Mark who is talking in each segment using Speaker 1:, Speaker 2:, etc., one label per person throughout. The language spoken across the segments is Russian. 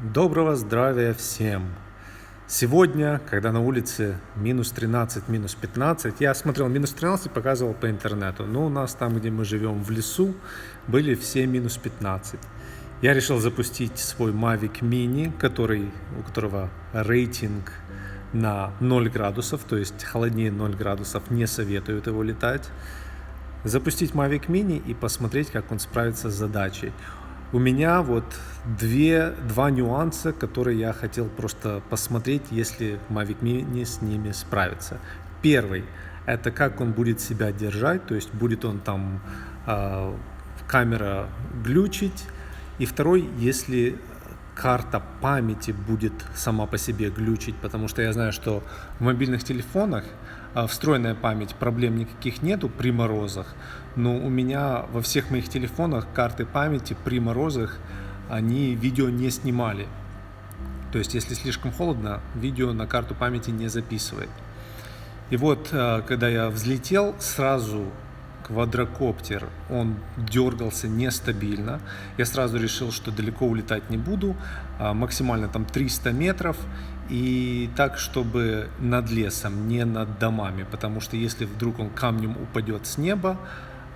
Speaker 1: Доброго здравия всем! Сегодня, когда на улице минус 13, минус 15, я смотрел минус 13, показывал по интернету, но у нас там, где мы живем в лесу, были все минус 15. Я решил запустить свой Mavic Mini, у которого рейтинг на 0 градусов, то есть холоднее 0 градусов не советуют его летать. Запустить Mavic Mini и посмотреть, как он справится с задачей. У меня вот два нюанса, которые я хотел просто посмотреть, если Mavic Mini с ними справится. Первый – это как он будет себя держать, то есть будет он там камера глючить. И второй, если карта памяти будет сама по себе глючить, потому что я знаю, что в мобильных телефонах встроенная память, проблем никаких нету при морозах, но у меня во всех моих телефонах карты памяти при морозах, они видео не снимали. То есть, если слишком холодно, видео на карту памяти не записывает. И вот, когда я взлетел, сразу квадрокоптер, он дергался нестабильно. Я сразу решил, что далеко улетать не буду, максимально там 300 метров, и так, чтобы над лесом, не над домами, потому что если вдруг он камнем упадет с неба,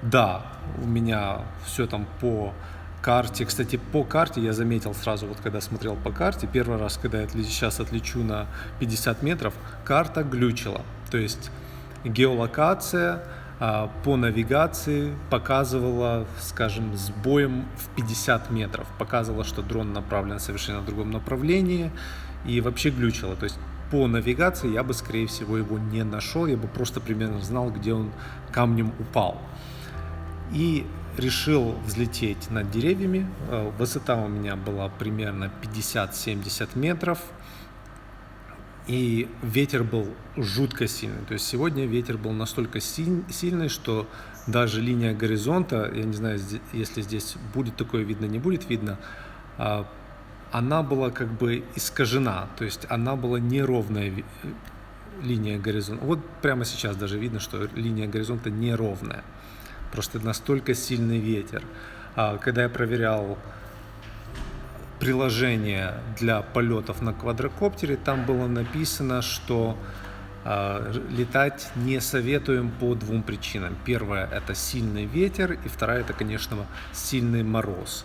Speaker 1: да, у меня все там по карте. Кстати, по карте я заметил сразу, вот когда смотрел по карте, первый раз, когда я сейчас отлечу на 50 метров, карта глючила. То есть геолокация по навигации показывала, скажем, сбоем в 50 метров. Показывала, что дрон направлен совершенно в другом направлении и вообще глючило. То есть по навигации я бы, скорее всего, его не нашел, я бы просто примерно знал, где он камнем упал. И решил взлететь над деревьями. Высота у меня была примерно 50-70 метров. И ветер был жутко сильный. То есть сегодня ветер был настолько сильный, что даже линия горизонта, я не знаю, если здесь будет такое видно, не будет видно, она была как бы искажена. То есть она была неровная линия горизонта. Вот прямо сейчас даже видно, что линия горизонта неровная. Просто настолько сильный ветер. Когда я проверял приложение для полетов на квадрокоптере, там было написано, что летать не советуем по двум причинам. Первая – это сильный ветер, и вторая – это, конечно, сильный мороз.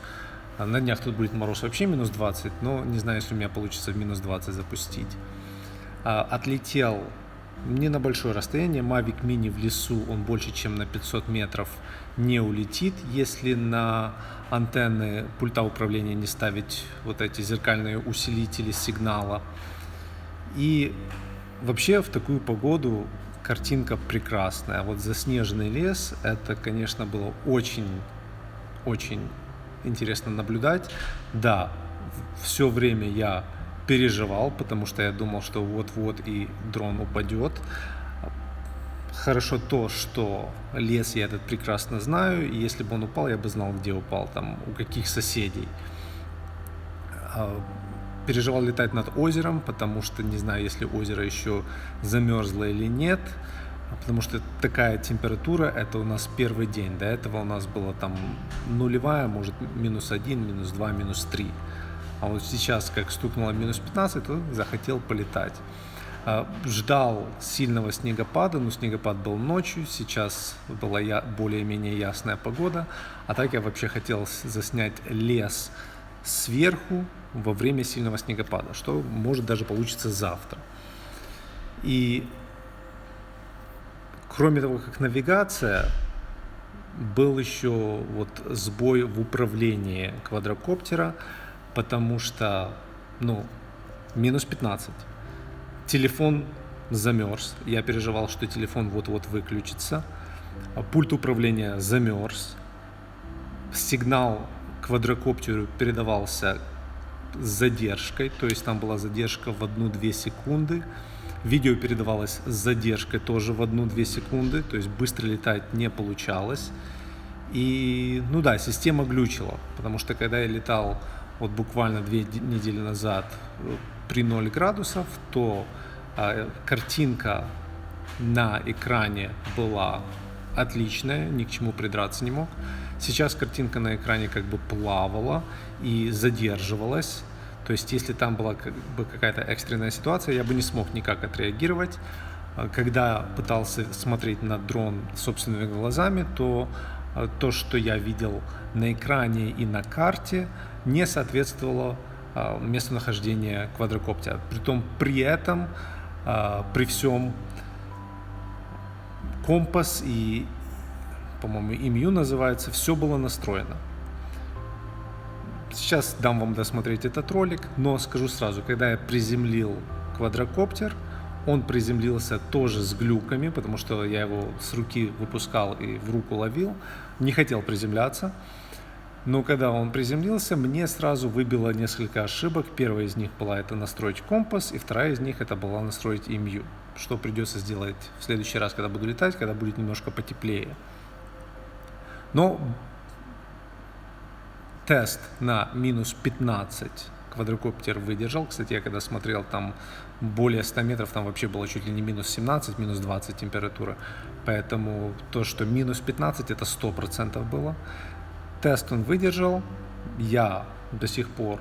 Speaker 1: На днях тут будет мороз вообще минус 20, но не знаю, если у меня получится в минус 20 запустить. Отлетел не на большое расстояние. Mavic Mini в лесу, он больше, чем на 500 метров не улетит, если на антенны пульта управления не ставить вот эти зеркальные усилители сигнала. И вообще в такую погоду картинка прекрасная. Вот заснеженный лес, это, конечно, было очень интересно наблюдать. Да, все время я переживал, потому что я думал, что вот-вот и дрон упадет. Хорошо то, что лес я этот прекрасно знаю, и если бы он упал, я бы знал, где упал, там, у каких соседей. Переживал летать над озером, потому что не знаю, если озеро еще замерзло или нет, потому что такая температура, это у нас первый день, до этого у нас было там нулевая, может минус 1, минус 2, минус 3. А вот сейчас, как стукнуло минус 15, то захотел полетать. Ждал сильного снегопада, но снегопад был ночью, сейчас была более-менее ясная погода. А так я вообще хотел заснять лес сверху во время сильного снегопада, что может даже получится завтра. И кроме того, как навигация, был еще вот сбой в управлении квадрокоптера, потому что, минус 15. Телефон замерз. Я переживал, что телефон вот-вот выключится. Пульт управления замерз. Сигнал квадрокоптеру передавался с задержкой, то есть там была задержка в 1-2 секунды. Видео передавалось с задержкой тоже в 1-2 секунды, то есть быстро летать не получалось. И, система глючила, потому что когда я летал вот буквально 2 недели назад при 0 градусов, то картинка на экране была отличная, ни к чему придраться не мог. Сейчас картинка на экране как бы плавала и задерживалась. То есть, если там была как бы какая-то экстренная ситуация, я бы не смог никак отреагировать. Когда пытался смотреть на дрон собственными глазами, то то, что я видел на экране и на карте, не соответствовало местонахождению квадрокоптера. Притом при этом, при всем компас и, по-моему, EMU называется, все было настроено. Сейчас дам вам досмотреть этот ролик, но скажу сразу, когда я приземлил квадрокоптер, он приземлился тоже с глюками, потому что я его с руки выпускал и в руку ловил, не хотел приземляться. Но когда он приземлился, мне сразу выбило несколько ошибок. Первая из них была это настроить компас, и вторая из них это была настроить EMU, что придется сделать в следующий раз, когда буду летать, когда будет немножко потеплее. Но тест на минус 15 квадрокоптер выдержал. Кстати, я когда смотрел, там более 100 метров, там вообще было чуть ли не минус 17, минус 20 температура. Поэтому то, что минус 15, это 100% было. Тест он выдержал. Я до сих пор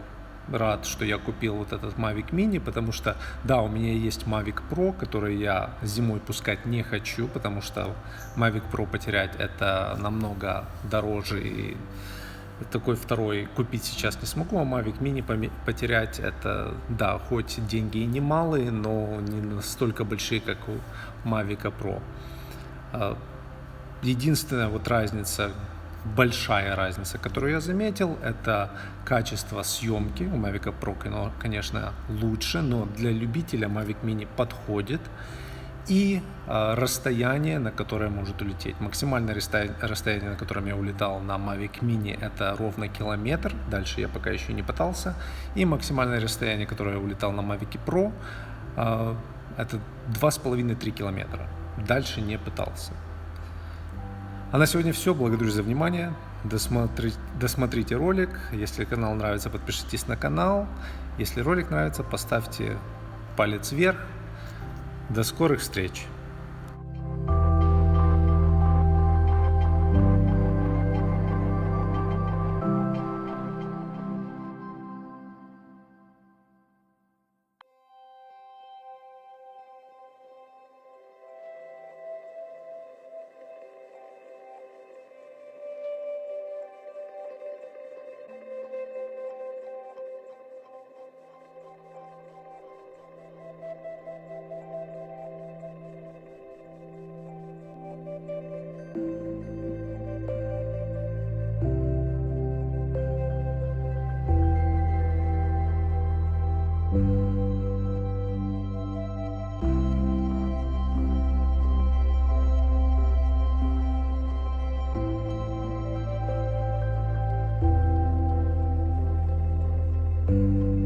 Speaker 1: рад, что я купил вот этот Mavic Mini, потому что, да, у меня есть Mavic Pro, который я зимой пускать не хочу, потому что Mavic Pro потерять это намного дороже, и такой второй купить сейчас не смогу, а Mavic Mini потерять это, да, хоть деньги и немалые, но не настолько большие, как у Mavic Pro. Единственная вот разница, большая разница, которую я заметил, это качество съемки. У Mavic Pro, конечно, лучше, но для любителя Mavic Mini подходит. И расстояние, на которое может улететь. Максимальное расстояние, на котором я улетал на Mavic Mini, это ровно километр. Дальше я пока еще не пытался. И максимальное расстояние, которое я улетал на Mavic Pro, это 2,5-3 километра. Дальше не пытался. А на сегодня все. Благодарю за внимание. Досмотрите ролик. Если канал нравится, подпишитесь на канал. Если ролик нравится, поставьте палец вверх. До скорых встреч! Thank you.